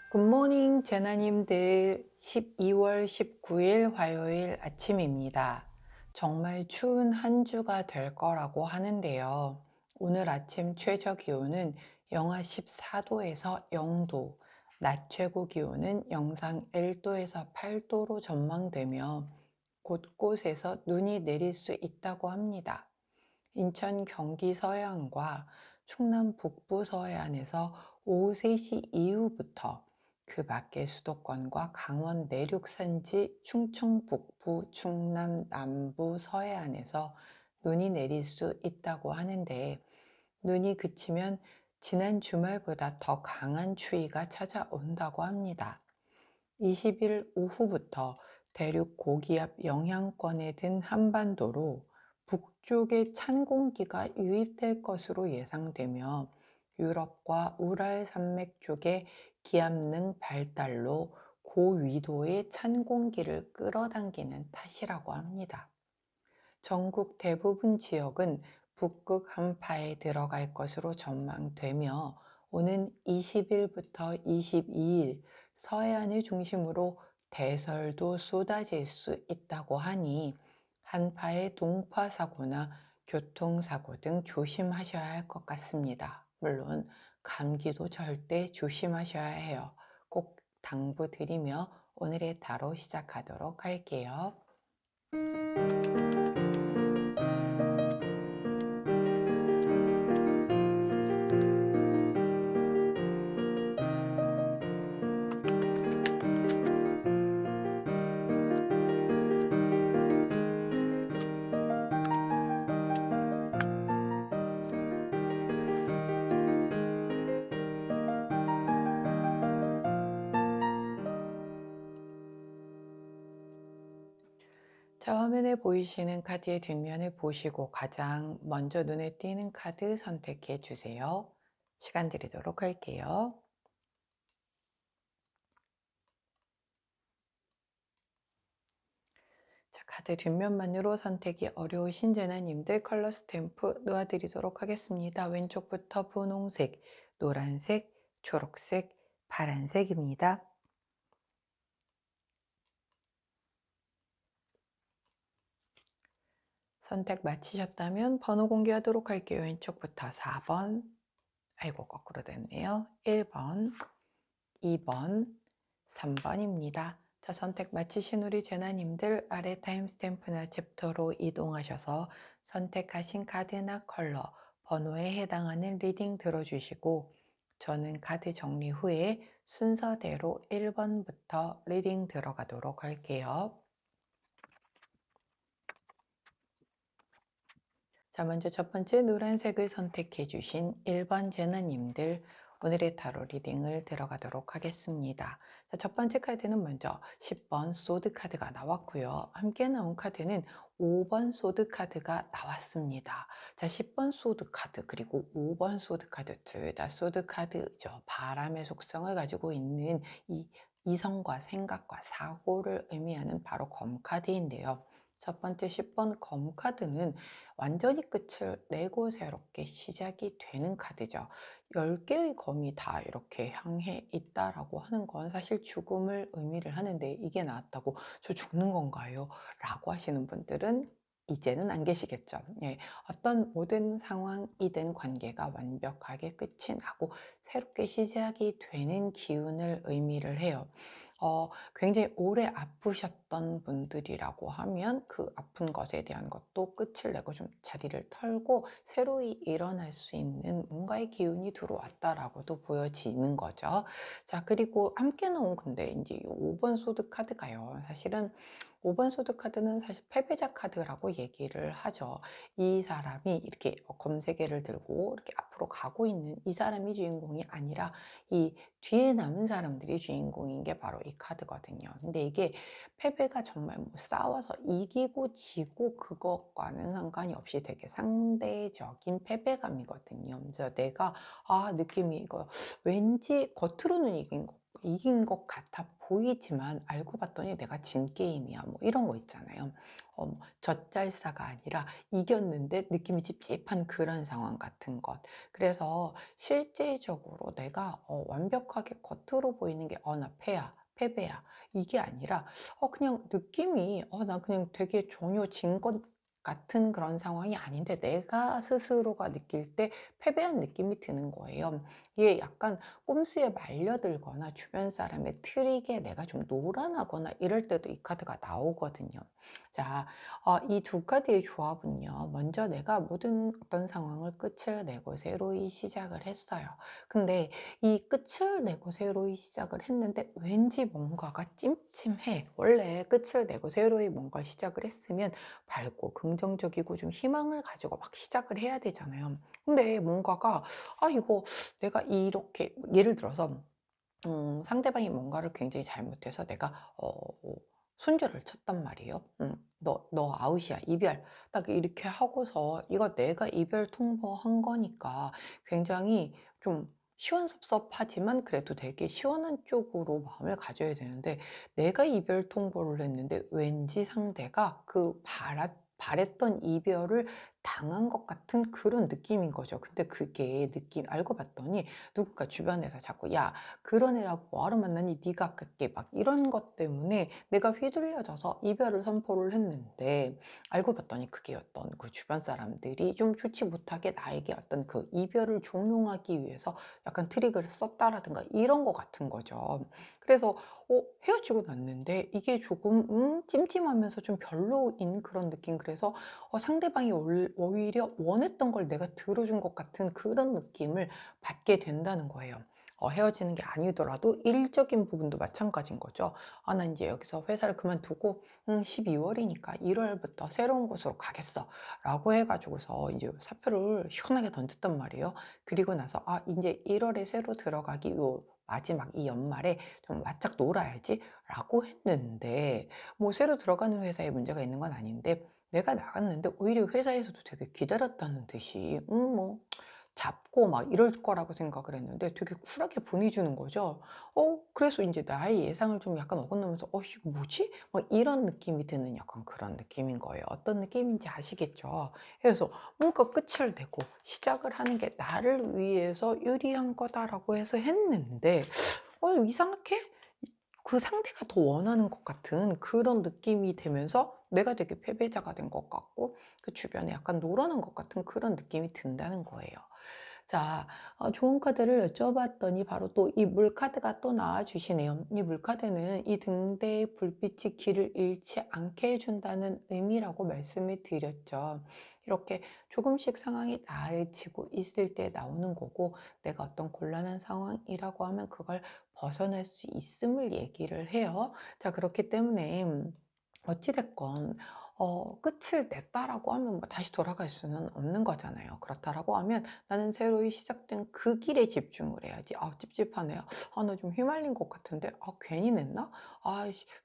굿모닝 제나님들 12월 19일 화요일 아침입니다. 정말 추운 한 주가 될 거라고 하는데요. 오늘 아침 최저 기온은 영하 14도에서 0도, 낮 최고 기온은 영상 1도에서 8도로 전망되며 곳곳에서 눈이 내릴 수 있다고 합니다. 인천 경기 서해안과 충남 북부 서해안에서 오후 3시 이후부터 그 밖의 수도권과 강원 내륙 산지, 충청 북부, 충남 남부 서해안에서 눈이 내릴 수 있다고 하는데, 눈이 그치면 지난 주말보다 더 강한 추위가 찾아온다고 합니다. 20일 오후부터 대륙 고기압 영향권에 든 한반도로 북쪽에 찬 공기가 유입될 것으로 예상되며 유럽과 우랄 산맥 쪽의 기압능 발달로 고위도의 찬 공기를 끌어당기는 탓이라고 합니다. 전국 대부분 지역은 북극 한파에 들어갈 것으로 전망되며 오는 20일부터 22일 서해안을 중심으로 대설도 쏟아질 수 있다고 하니 한파의 동파 사고나 교통사고 등 조심하셔야 할 것 같습니다. 물론 감기도 절대 조심하셔야 해요. 꼭 당부드리며 오늘의 타로 시작하도록 할게요. 자, 화면에 보이시는 카드의 뒷면을 보시고 가장 먼저 눈에 띄는 카드 선택해 주세요. 시간 드리도록 할게요. 자, 카드 뒷면만으로 선택이 어려우신 제나님들 컬러 스탬프 놓아드리도록 하겠습니다. 왼쪽부터 분홍색, 노란색, 초록색, 파란색입니다. 선택 마치셨다면 번호 공개하도록 할게요. 왼쪽부터 4번, 아이고 거꾸로 됐네요. 1번, 2번, 3번입니다. 자, 선택 마치신 우리 제나님들 아래 타임스탬프나 챕터로 이동하셔서 선택하신 카드나 컬러, 번호에 해당하는 리딩 들어주시고 저는 카드 정리 후에 순서대로 1번부터 리딩 들어가도록 할게요. 자, 먼저 첫 번째 노란색을 선택해 주신 1번 제나님들 오늘의 타로 리딩을 들어가도록 하겠습니다. 자, 첫 번째 카드는 먼저 10번 소드 카드가 나왔고요. 함께 나온 카드는 5번 소드 카드가 나왔습니다. 자, 10번 소드 카드 그리고 5번 소드 카드 둘 다 소드 카드죠. 바람의 속성을 가지고 있는 이 이성과 생각과 사고를 의미하는 바로 검 카드인데요. 첫 번째 10번 검 카드는 완전히 끝을 내고 새롭게 시작이 되는 카드죠. 10개의 검이 다 이렇게 향해 있다라고 하는 건 사실 죽음을 의미를 하는데 이게 나왔다고 저 죽는 건가요? 라고 하시는 분들은 이제는 안 계시겠죠. 예, 어떤 모든 상황이든 관계가 완벽하게 끝이 나고 새롭게 시작이 되는 기운을 의미를 해요. 굉장히 오래 아프셨던 분들이라고 하면 그 아픈 것에 대한 것도 끝을 내고 좀 자리를 털고 새로이 일어날 수 있는 뭔가의 기운이 들어왔다라고도 보여지는 거죠. 자, 그리고 함께 나온 근데 이제 5번 소드 카드가요. 사실은 5번 소드 카드는 사실 패배자 카드라고 얘기를 하죠. 이 사람이 이렇게 검세개를 들고 이렇게 앞으로 가고 있는 이 사람이 주인공이 아니라 이 뒤에 남은 사람들이 주인공인 게 바로 이 카드거든요. 근데 이게 패배가 정말 뭐 싸워서 이기고 지고 그것과는 상관이 없이 되게 상대적인 패배감이거든요. 그래서 내가 느낌이 이거 왠지 겉으로는 이긴 것 같아 보이지만 알고 봤더니 내가 진 게임이야. 뭐 이런 거 있잖아요. 젖잘싸가 아니라 이겼는데 느낌이 찝찝한 그런 상황 같은 것. 그래서 실제적으로 내가 완벽하게 겉으로 보이는 게 나 패배야. 이게 아니라 그냥 느낌이 나 그냥 되게 전혀 진 것 같은 그런 상황이 아닌데 내가 스스로가 느낄 때 패배한 느낌이 드는 거예요. 이게 약간 꼼수에 말려들거나 주변 사람의 트릭에 내가 좀 노란하거나 이럴 때도 이 카드가 나오거든요. 자, 이 두 카드의 조합은요. 먼저 내가 모든 어떤 상황을 끝을 내고 새로이 시작을 했어요. 근데 이 끝을 내고 새로이 시작을 했는데 왠지 뭔가가 찜찜해. 원래 끝을 내고 새로이 뭔가 시작을 했으면 밝고 긍정적이고 좀 희망을 가지고 막 시작을 해야 되잖아요. 근데 뭔가가 이거 내가 이렇게 예를 들어서 상대방이 뭔가를 굉장히 잘못해서 내가 손절을 쳤단 말이에요. "너 아웃이야. 이별." 딱 이렇게 하고서 이거 내가 이별 통보한 거니까 굉장히 좀 시원섭섭하지만 그래도 되게 시원한 쪽으로 마음을 가져야 되는데 내가 이별 통보를 했는데 왠지 상대가 그 바랬던 이별을 당한 것 같은 그런 느낌인 거죠. 근데 그게 알고 봤더니 누군가 주변에서 자꾸 "야 그런 애라고 뭐하러 만나니? 네가 아깝게." 막 이런 것 때문에 내가 휘둘려져서 이별을 선포를 했는데 알고 봤더니 그게 어떤 그 주변 사람들이 좀 좋지 못하게 나에게 어떤 그 이별을 종용하기 위해서 약간 트릭을 썼다라든가 이런 것 같은 거죠. 그래서 헤어지고 났는데 이게 조금 찜찜하면서 좀 별로인 그런 느낌. 그래서 상대방이 오히려 원했던 걸 내가 들어준 것 같은 그런 느낌을 받게 된다는 거예요. 헤어지는 게 아니더라도 일적인 부분도 마찬가지인 거죠. 나 이제 여기서 회사를 그만두고 12월이니까 1월부터 새로운 곳으로 가겠어. 라고 해가지고서 이제 사표를 시원하게 던졌단 말이에요. 그리고 나서 이제 1월에 새로 들어가기 요 마지막 이 연말에 좀 바짝 놀아야지 라고 했는데 뭐 새로 들어가는 회사에 문제가 있는 건 아닌데 내가 나갔는데 오히려 회사에서도 되게 기다렸다는 듯이 뭐 잡고 막 이럴 거라고 생각을 했는데 되게 쿨하게 보내주는 거죠. 그래서 인제 나의 예상을 좀 약간 어긋나면서 '이거 뭐지?' 막 이런 느낌이 드는 약간 그런 느낌인 거예요. 어떤 느낌인지 아시겠죠? 그래서 뭔가 끝을 내고 시작을 하는 게 '나를 위해서 유리한 거다.'라고 해서 했는데 이상하게 그 상대가 더 원하는 것 같은 그런 느낌이 되면서 내가 되게 패배자가 된 것 같고 그 주변에 약간 놀아난 것 같은 그런 느낌이 든다는 거예요. 자, 좋은 카드를 여쭤봤더니 바로 또 이 물카드가 또 나와 주시네요. 이 물카드는 이 등대의 불빛이 길을 잃지 않게 해준다는 의미라고 말씀을 드렸죠. 이렇게 조금씩 상황이 나아지고 있을 때 나오는 거고 내가 어떤 곤란한 상황이라고 하면 그걸 벗어날 수 있음을 얘기를 해요. 자, 그렇기 때문에 어찌 됐건 끝을 냈다라고 하면 뭐 다시 돌아갈 수는 없는 거잖아요. 그렇다라고 하면 나는 새로이 시작된 그 길에 집중을 해야지. 찝찝하네요. 나 좀 휘말린 것 같은데 괜히 냈나?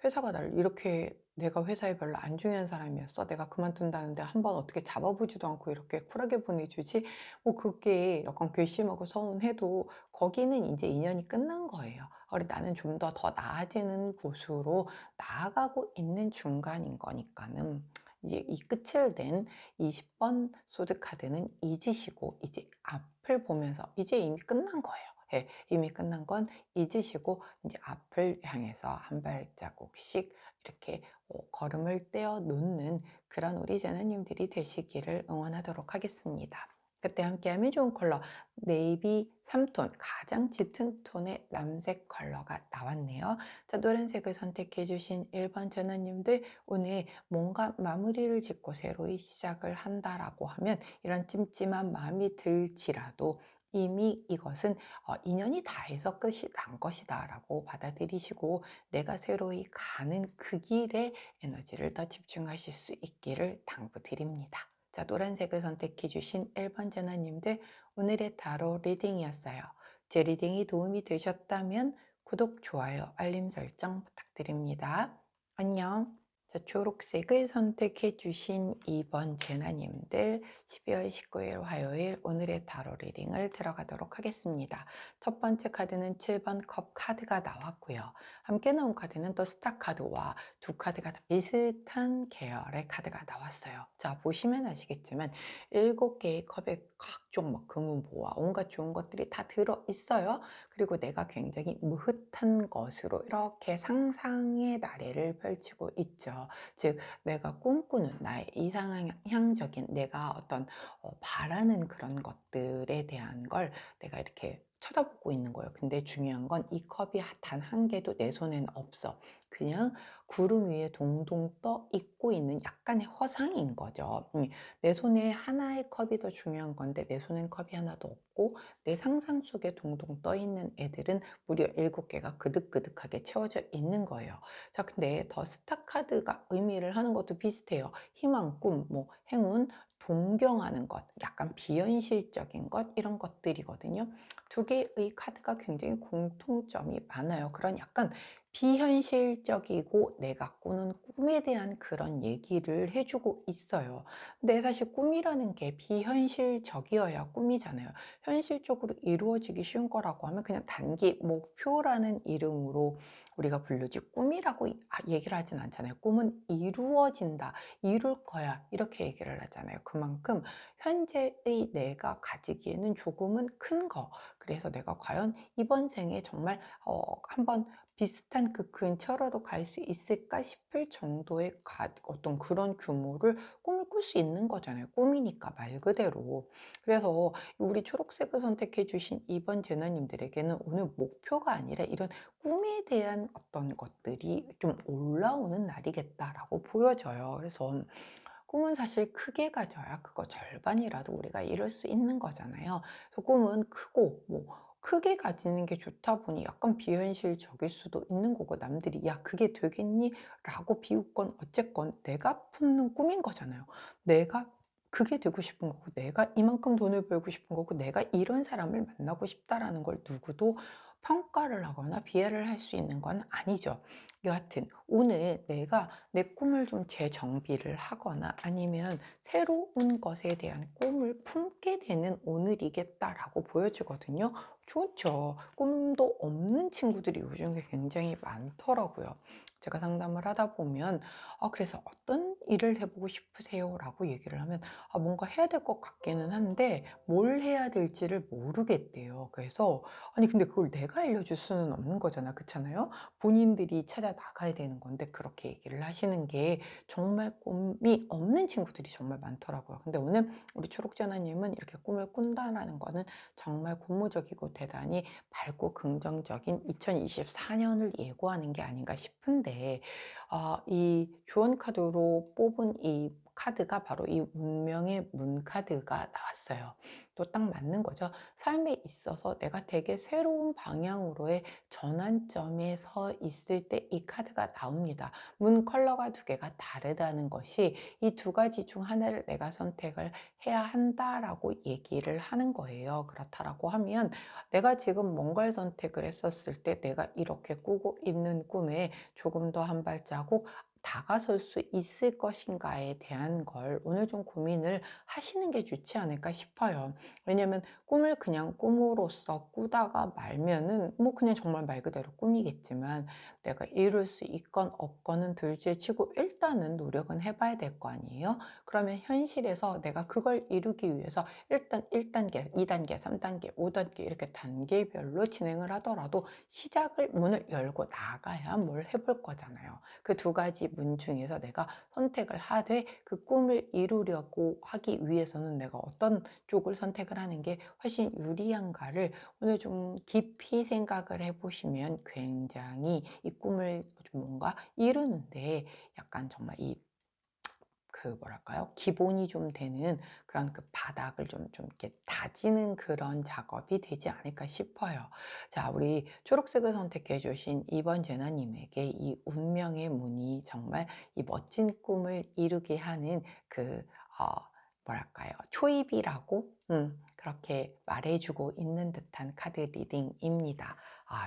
회사가 날 이렇게 내가 회사에 별로 안 중요한 사람이었어. 내가 그만둔다는데 한번 어떻게 잡아보지도 않고 이렇게 쿨하게 보내주지? 뭐 그게 약간 괘씸하고 서운해도 거기는 이제 인연이 끝난 거예요. 그래 나는 좀 더 나아지는 곳으로 나아가고 있는 중간인 거니까는 이제 이 끝을 낸 20번 소드 카드는 잊으시고 이제 앞을 보면서 이제 이미 끝난 거예요. 예, 이미 끝난 건 잊으시고 이제 앞을 향해서 한 발자국씩 이렇게 걸음을 떼어 놓는 그런 우리 제나님들이 되시기를 응원하도록 하겠습니다. 그때 함께하면 좋은 컬러 네이비 3톤 가장 짙은 톤의 남색 컬러가 나왔네요. 자, 노란색을 선택해 주신 1번 전원님들 오늘 뭔가 마무리를 짓고 새로이 시작을 한다라고 하면 이런 찜찜한 마음이 들지라도 이미 이것은 인연이 다해서 끝이 난 것이다 라고 받아들이시고 내가 새로이 가는 그 길에 에너지를 더 집중하실 수 있기를 당부드립니다. 자, 노란색을 선택해 주신 1번 전화님들 오늘의 타로 리딩이었어요. 제 리딩이 도움이 되셨다면 구독, 좋아요, 알림 설정 부탁드립니다. 안녕. 자, 초록색을 선택해 주신 2번 재나님들 12월 19일 화요일 오늘의 타로 리딩을 들어가도록 하겠습니다. 첫 번째 카드는 7번 컵 카드가 나왔고요. 함께 나온 카드는 또 스타 카드와 두 카드가 다 비슷한 계열의 카드가 나왔어요. 자, 보시면 아시겠지만 7개의 컵에 각종 막 금은 보화 온갖 좋은 것들이 다 들어 있어요. 그리고 내가 굉장히 무흐한 것으로 이렇게 상상의 나래를 펼치고 있죠. 즉 내가 꿈꾸는 나의 이상향적인 내가 어떤 바라는 그런 것들에 대한 걸 내가 이렇게 쳐다보고 있는 거예요. 근데 중요한 건 이 컵이 단 한 개도 내 손에는 없어. 그냥 구름 위에 동동 떠 있고 있는 약간의 허상인 거죠. 내 손에 하나의 컵이 더 중요한 건데 내 손엔 컵이 하나도 없고 내 상상 속에 동동 떠 있는 애들은 무려 7개가 그득그득하게 채워져 있는 거예요. 자, 근데 더 스타 카드가 의미를 하는 것도 비슷해요. 희망, 꿈, 뭐 행운, 동경하는 것, 약간 비현실적인 것 이런 것들이거든요. 두 개의 카드가 굉장히 공통점이 많아요. 그런 약간 비현실적이고 내가 꾸는 꿈에 대한 그런 얘기를 해주고 있어요. 근데 사실 꿈이라는 게 비현실적이어야 꿈이잖아요. 현실적으로 이루어지기 쉬운 거라고 하면 그냥 단기 목표라는 이름으로 우리가 부르지 꿈이라고 얘기를 하진 않잖아요. 꿈은 이루어진다, 이룰 거야 이렇게 얘기를 하잖아요. 그만큼 현재의 내가 가지기에는 조금은 큰 거. 그래서 내가 과연 이번 생에 정말 한번 비슷한 그 근처로도 갈 수 있을까 싶을 정도의 어떤 그런 규모를 꿈을 꿀 수 있는 거잖아요. 꿈이니까 말 그대로. 그래서 우리 초록색을 선택해 주신 이번 재너님들에게는 오늘 목표가 아니라 이런 꿈에 대한 어떤 것들이 좀 올라오는 날이겠다라고 보여져요. 그래서 꿈은 사실 크게 가져야 그거 절반이라도 우리가 이룰 수 있는 거잖아요. 그래서 꿈은 크고 뭐 크게 가지는 게 좋다 보니 약간 비현실적일 수도 있는 거고 남들이 야 그게 되겠니? 라고 비웃건 어쨌건 내가 품는 꿈인 거잖아요. 내가 그게 되고 싶은 거고 내가 이만큼 돈을 벌고 싶은 거고 내가 이런 사람을 만나고 싶다라는 걸 누구도 평가를 하거나 비하를 할 수 있는 건 아니죠. 여하튼 오늘 내가 내 꿈을 좀 재정비를 하거나 아니면 새로운 것에 대한 꿈을 품게 되는 오늘이겠다라고 보여지거든요. 좋죠. 꿈도 없는 친구들이 요즘에 굉장히 많더라고요. 제가 상담을 하다 보면 그래서 어떤 일을 해보고 싶으세요? 라고 얘기를 하면 뭔가 해야 될 것 같기는 한데 뭘 해야 될지를 모르겠대요. 그래서 아니 근데 그걸 내가 알려줄 수는 없는 거잖아. 그렇잖아요? 본인들이 찾아 나가야 되는 건데 그렇게 얘기를 하시는 게 정말 꿈이 없는 친구들이 정말 많더라고요. 근데 오늘 우리 초록전화님은 이렇게 꿈을 꾼다라는 거는 정말 고무적이고 대단히 밝고 긍정적인 2024년을 예고하는 게 아닌가 싶은데 이 주원 카드로 뽑은 이 카드가 바로 이 운명의 문 카드가 나왔어요. 또 딱 맞는 거죠. 삶에 있어서 내가 되게 새로운 방향으로의 전환점에 서 있을 때 이 카드가 나옵니다. 문 컬러가 두 개가 다르다는 것이 이 두 가지 중 하나를 내가 선택을 해야 한다라고 얘기를 하는 거예요. 그렇다라고 하면 내가 지금 뭔가를 선택을 했었을 때 내가 이렇게 꾸고 있는 꿈에 조금 더 한 발자국 다가설 수 있을 것인가에 대한 걸 오늘 좀 고민을 하시는 게 좋지 않을까 싶어요. 왜냐면 꿈을 그냥 꿈으로써 꾸다가 말면은 뭐 그냥 정말 말 그대로 꿈이겠지만 내가 이룰 수 있건 없건은 둘째치고 일단은 노력은 해봐야 될 거 아니에요. 그러면 현실에서 내가 그걸 이루기 위해서 일단 1단계, 2단계, 3단계, 5단계 이렇게 단계별로 진행을 하더라도 시작을 문을 열고 나가야 뭘 해볼 거잖아요. 그 두 가지 문 중에서 내가 선택을 하되 그 꿈을 이루려고 하기 위해서는 내가 어떤 쪽을 선택을 하는 게 훨씬 유리한가를 오늘 좀 깊이 생각을 해보시면 굉장히 이 꿈을 좀 뭔가 이루는데 약간 정말 뭐랄까요? 기본이 좀 되는 그런 그 바닥을 좀 이렇게 다지는 그런 작업이 되지 않을까 싶어요. 자, 우리 초록색을 선택해 주신 이번 제나님에게 이 운명의 문이 정말 이 멋진 꿈을 이루게 하는 그, 뭐랄까요? 초입이라고? 그렇게 말해주고 있는 듯한 카드 리딩입니다.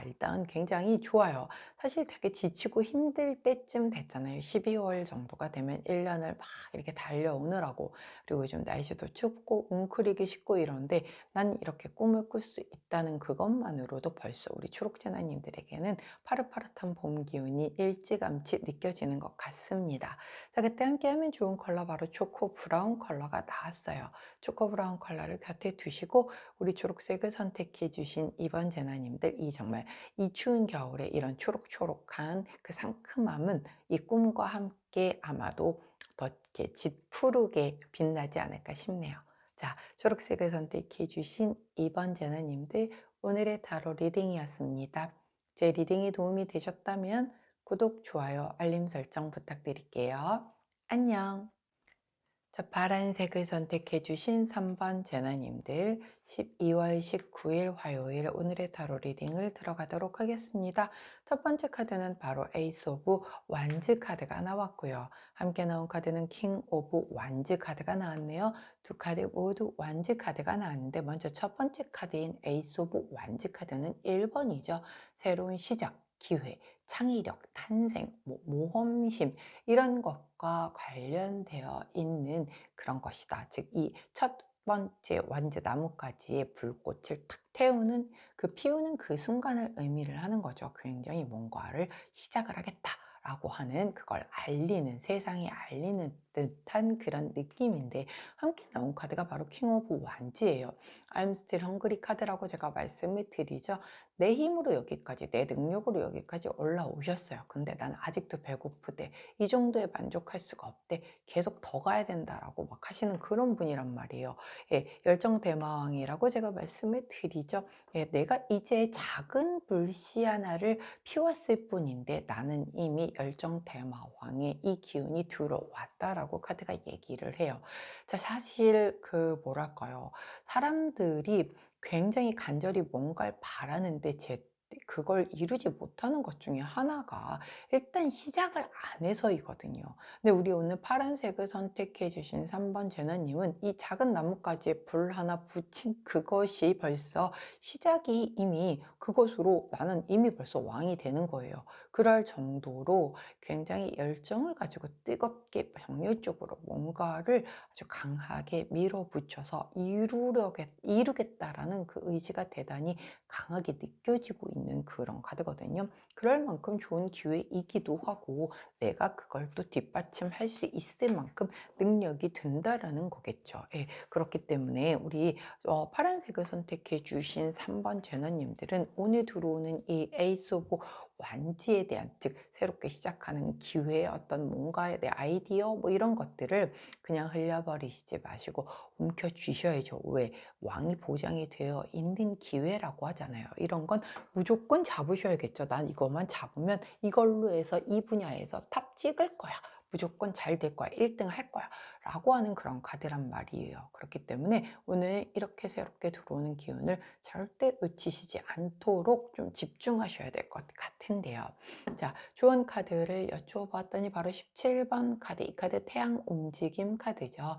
일단 굉장히 좋아요. 사실 되게 지치고 힘들 때쯤 됐잖아요. 12월 정도가 되면 1년을 막 이렇게 달려오느라고. 그리고 요즘 날씨도 춥고 웅크리기 쉽고 이런데 난 이렇게 꿈을 꿀 수 있다는 그것만으로도 벌써 우리 초록재나님들에게는 파릇파릇한 봄 기운이 일찌감치 느껴지는 것 같습니다. 자, 그때 함께하면 좋은 컬러 바로 초코 브라운 컬러가 나왔어요. 초코 브라운 컬러를 곁에 두시고 우리 초록색을 선택해 주신 이번 재나님들, 이 정말 이 추운 겨울에 이런 초록초록한 그 상큼함은 이 꿈과 함께 아마도 더 이렇게 짙푸르게 빛나지 않을까 싶네요. 자, 초록색을 선택해 주신 이번 재나님들, 오늘의 타로 리딩이었습니다. 제 리딩이 도움이 되셨다면 구독, 좋아요, 알림 설정 부탁드릴게요. 안녕. 자, 파란색을 선택해 주신 3번 재나님들, 12월 19일 화요일 오늘의 타로 리딩을 들어가도록 하겠습니다. 첫 번째 카드는 바로 에이스 오브 완즈 카드가 나왔고요. 함께 나온 카드는 킹 오브 완즈 카드가 나왔네요. 두 카드 모두 완즈 카드가 나왔는데, 먼저 첫 번째 카드인 에이스 오브 완즈 카드는 1번이죠. 새로운 시작, 기회, 창의력, 탄생, 모험심, 이런 것과 관련되어 있는 그런 것이다. 즉, 이 첫 번째 완즈 나뭇가지의 불꽃을 탁 태우는, 피우는 그 순간을 의미를 하는 거죠. 굉장히 뭔가를 시작을 하겠다라고 하는, 그걸 알리는, 세상에 알리는 듯한 그런 느낌인데, 함께 나온 카드가 바로 킹 오브 완즈예요. I'm still hungry 카드라고 제가 말씀을 드리죠. 내 힘으로 여기까지, 내 능력으로 여기까지 올라오셨어요. 근데 난 아직도 배고프대. 이 정도에 만족할 수가 없대. 계속 더 가야 된다라고 막 하시는 그런 분이란 말이에요. 예, 열정대마왕이라고 제가 말씀을 드리죠. 예, 내가 이제 작은 불씨 하나를 피웠을 뿐인데 나는 이미 열정대마왕의 이 기운이 들어왔다라고 카드가 얘기를 해요. 자, 사실 뭐랄까요. 사람들이 굉장히 간절히 뭔가를 바라는데 그걸 이루지 못하는 것 중에 하나가 일단 시작을 안 해서이거든요. 근데 우리 오늘 파란색을 선택해 주신 3번 제나님은 이 작은 나뭇가지에 불 하나 붙인 그것이 벌써 시작이, 이미 그것으로 나는 이미 벌써 왕이 되는 거예요. 그럴 정도로 굉장히 열정을 가지고 뜨겁게 병렬적으로 뭔가를 아주 강하게 밀어붙여서 이루겠다라는 그 의지가 대단히 강하게 느껴지고 있는 그런 카드거든요. 그럴 만큼 좋은 기회이기도 하고, 내가 그걸 또 뒷받침할 수 있을 만큼 능력이 된다라는 거겠죠. 예, 그렇기 때문에 우리 파란색을 선택해 주신 3번 제너님들은 오늘 들어오는 이 에이스 오브 완지에 대한, 즉 새롭게 시작하는 기회, 어떤 뭔가에 대한 아이디어, 이런 것들을 그냥 흘려버리시지 마시고 움켜쥐셔야죠. 왜? 왕이 보장이 되어 있는 기회라고 하잖아요. 이런 건 무조건 잡으셔야겠죠. 난 이것만 잡으면 이걸로 해서 이 분야에서 탑 찍을 거야. 무조건 잘 될 거야. 1등 할 거야. 라고 하는 그런 카드란 말이에요. 그렇기 때문에 오늘 이렇게 새롭게 들어오는 기운을 절대 놓치시지 않도록 좀 집중하셔야 될 것 같은데요. 자, 조언 카드를 여쭈어 봤더니 바로 17번 카드, 이 카드 태양 움직임 카드죠.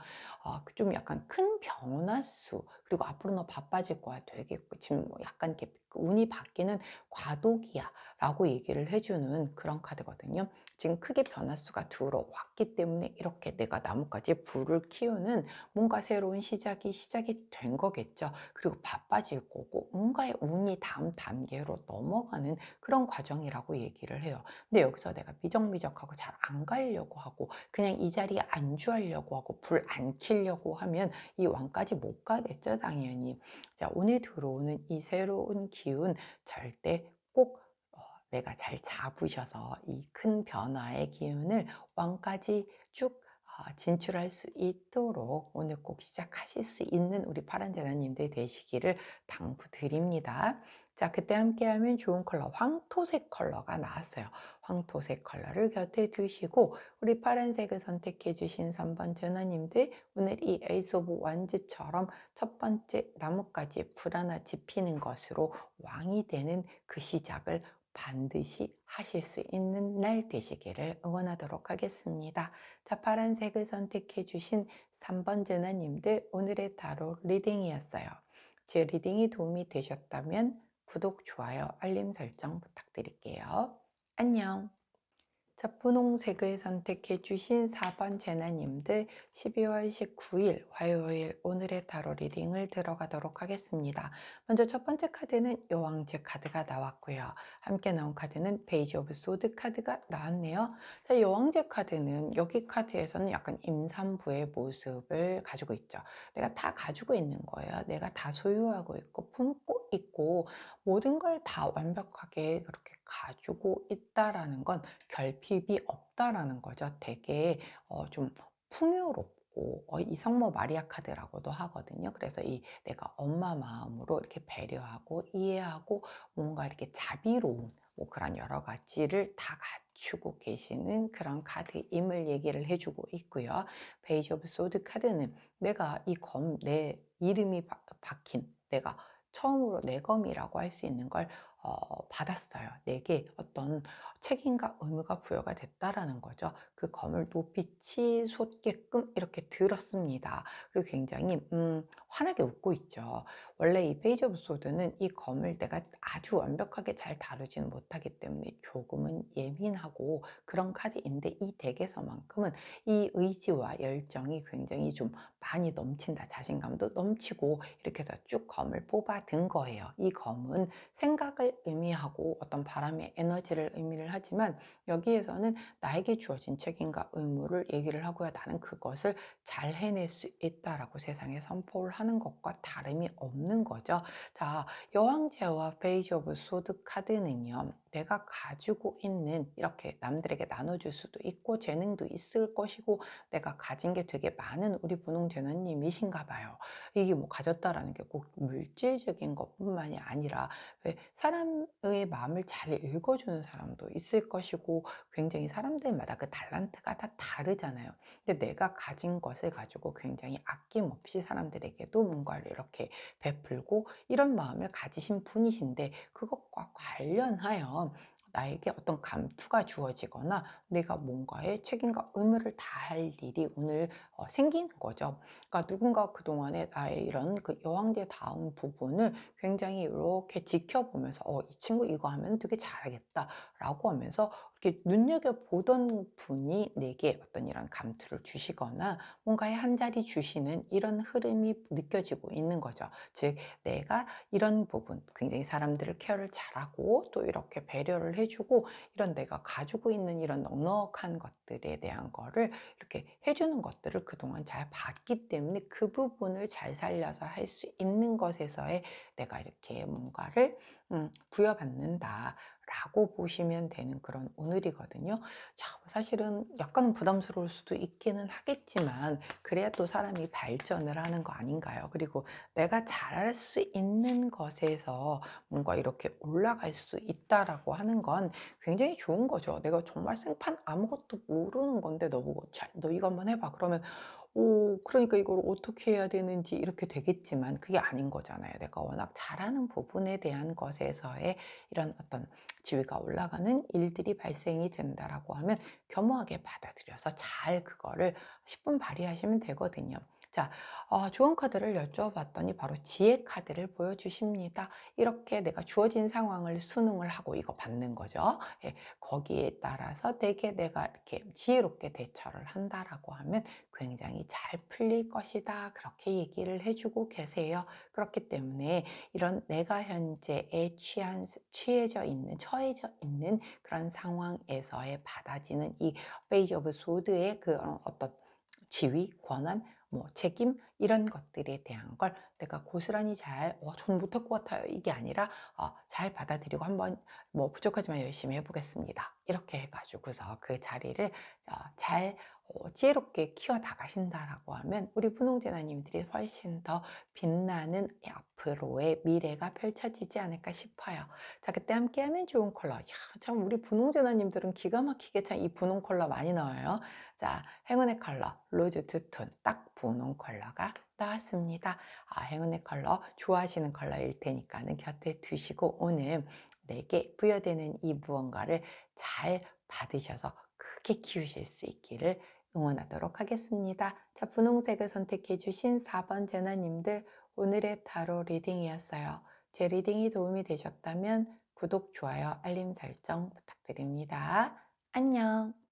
좀 약간 큰 변화수, 그리고 앞으로 너 바빠질 거야. 되게 지금 약간 이렇게 운이 바뀌는 과도기야 라고 얘기를 해주는 그런 카드거든요. 지금 크게 변화수가 들어왔기 때문에 이렇게 내가 나뭇가지에 불을 키우는 뭔가 새로운 시작이 된 거겠죠. 그리고 바빠질 거고 뭔가의 운이 다음 단계로 넘어가는 그런 과정이라고 얘기를 해요. 근데 여기서 내가 미적미적하고 잘 안 가려고 하고 그냥 이 자리에 안주하려고 하고 불 안 켜려고 하면 이 왕까지 못 가겠죠, 당연히. 자, 오늘 들어오는 이 새로운 기운 절대 꼭 내가 잘 잡으셔서 이 큰 변화의 기운을 왕까지 쭉 진출할 수 있도록 오늘 꼭 시작하실 수 있는 우리 파란 재단님들 되시기를 당부드립니다. 자, 그때 함께하면 좋은 컬러 황토색 컬러가 나왔어요. 황토색 컬러를 곁에 두시고 우리 파란색을 선택해 주신 3번 전화님들, 오늘 이 에이스 오브 완즈처럼 첫 번째 나뭇가지에 불 하나 지피는 것으로 왕이 되는 그 시작을 반드시 하실 수 있는 날 되시기를 응원하도록 하겠습니다. 자, 파란색을 선택해 주신 3번 전화님들, 오늘의 타로 리딩이었어요. 제 리딩이 도움이 되셨다면 구독, 좋아요, 알림 설정 부탁드릴게요. 안녕. 자, 분홍색을 선택해 주신 4번 제나님들 12월 19일 화요일 오늘의 타로 리딩을 들어가도록 하겠습니다. 먼저 첫 번째 카드는 여왕제 카드가 나왔고요. 함께 나온 카드는 페이지 오브 소드 카드가 나왔네요. 자, 여왕제 카드는 여기 카드에서는 약간 임산부의 모습을 가지고 있죠. 내가 다 가지고 있는 거예요. 내가 다 소유하고 있고 품고 있고 모든 걸 다 완벽하게 그렇게 가지고 있다라는 건 결핍이 없다라는 거죠. 되게 좀 풍요롭고 이 성모 마리아 카드라고도 하거든요. 그래서 이 내가 엄마 마음으로 이렇게 배려하고 이해하고 뭔가 이렇게 자비로운 뭐 그런 여러 가지를 다 갖추고 계시는 그런 카드임을 얘기를 해주고 있고요. 페이지 오브 소드 카드는 내가 내 이름이 박힌 내가 처음으로 내 검이라고 할 수 있는 걸 받았어요. 내게 어떤 책임과 의무가 부여가 됐다라는 거죠. 그 검을 높이 치솟게끔 이렇게 들었습니다. 그리고 굉장히 환하게 웃고 있죠. 원래 이 페이지 오브 소드는 이 검을 내가 아주 완벽하게 잘 다루지는 못하기 때문에 조금은 예민하고 그런 카드인데 이 덱에서만큼은 이 의지와 열정이 굉장히 좀 많이 넘친다. 자신감도 넘치고 이렇게 해서 쭉 검을 뽑아든 거예요. 이 검은 생각을 의미하고 어떤 바람의 에너지를 의미를 하지만 여기에서는 나에게 주어진 책임과 의무를 얘기를 하고요. 나는 그것을 잘 해낼 수 있다라고 세상에 선포를 하는 것과 다름이 없는 거죠. 자, 여왕제와 페이지 오브 소드 카드는요. 내가 가지고 있는 이렇게 남들에게 나눠줄 수도 있고 재능도 있을 것이고 내가 가진 게 되게 많은 우리 분홍제너님이신가 봐요. 이게 뭐 가졌다라는 게 꼭 물질적인 것뿐만이 아니라 왜 사람의 마음을 잘 읽어주는 사람도 있을 것이고 굉장히 사람들마다 그 달란트가 다 다르잖아요. 근데 내가 가진 것을 가지고 굉장히 아낌없이 사람들에게도 뭔가를 이렇게 베풀고 이런 마음을 가지신 분이신데 그것과 관련하여 나에게 어떤 감투가 주어지거나 내가 뭔가의 책임과 의무를 다할 일이 오늘 생기는 거죠. 그러니까 누군가 그동안에 나의 이런 그 여왕제 다운 부분을 굉장히 이렇게 지켜보면서 이 친구 이거 하면 되게 잘하겠다라고 하면서 이렇게 눈여겨보던 분이 내게 어떤 이런 감투를 주시거나 뭔가의 한 자리 주시는 이런 흐름이 느껴지고 있는 거죠. 즉 내가 이런 부분 굉장히 사람들을 케어를 잘하고 또 이렇게 배려를 해주고 이런 내가 가지고 있는 이런 넉넉한 것들에 대한 거를 이렇게 해주는 것들을 그동안 잘 봤기 때문에 그 부분을 잘 살려서 할 수 있는 것에서의 내가 이렇게 뭔가를 부여받는다라고 보시면 되는 그런 오늘이거든요. 자, 사실은 약간은 부담스러울 수도 있기는 하겠지만 그래야 또 사람이 발전을 하는 거 아닌가요? 그리고 내가 잘할 수 있는 것에서 뭔가 이렇게 올라갈 수 있다라고 하는 건 굉장히 좋은 거죠. 내가 정말 생판 아무것도 모르는 건데 너 보고 너 이거 한번 해봐. 그러면 그러니까 이걸 어떻게 해야 되는지 이렇게 되겠지만 그게 아닌 거잖아요. 내가 워낙 잘하는 부분에 대한 것에서의 이런 어떤 지위가 올라가는 일들이 발생이 된다라고 하면 겸허하게 받아들여서 잘 그거를 10분 발휘하시면 되거든요. 자, 좋은 카드를 여쭤봤더니 바로 지혜 카드를 보여주십니다. 이렇게 내가 주어진 상황을 수능을 하고 이거 받는 거죠. 예, 거기에 따라서 되게 내가 이렇게 지혜롭게 대처를 한다라고 하면 굉장히 잘 풀릴 것이다. 그렇게 얘기를 해주고 계세요. 그렇기 때문에 이런 내가 현재에 처해져 있는 그런 상황에서의 받아지는 이 페이지 오브 소드의 그 어떤 지위, 권한, 뭐 책임 이런 것들에 대한 걸 내가 고스란히 저는 못할 것 같아요. 이게 아니라 잘 받아들이고 한번 뭐 부족하지만 열심히 해보겠습니다. 이렇게 해가지고서 그 자리를 잘 지혜롭게 키워 나가신다라고 하면 우리 분홍제나님들이 훨씬 더 빛나는 앞으로의 미래가 펼쳐지지 않을까 싶어요. 자, 그때 함께하면 좋은 컬러. 야, 참 우리 분홍제나님들은 기가 막히게 참 이 분홍 컬러 많이 나와요. 자, 행운의 컬러 로즈 투톤 딱 분홍 컬러가 나왔습니다. 행운의 컬러 좋아하시는 컬러일 테니까는 곁에 두시고 오늘 내게 부여되는 이 무언가를 잘 받으셔서 크게 키우실 수 있기를 응원하도록 하겠습니다. 자, 분홍색을 선택해 주신 4번 제나님들 오늘의 타로 리딩이었어요. 제 리딩이 도움이 되셨다면 구독, 좋아요, 알림 설정 부탁드립니다. 안녕!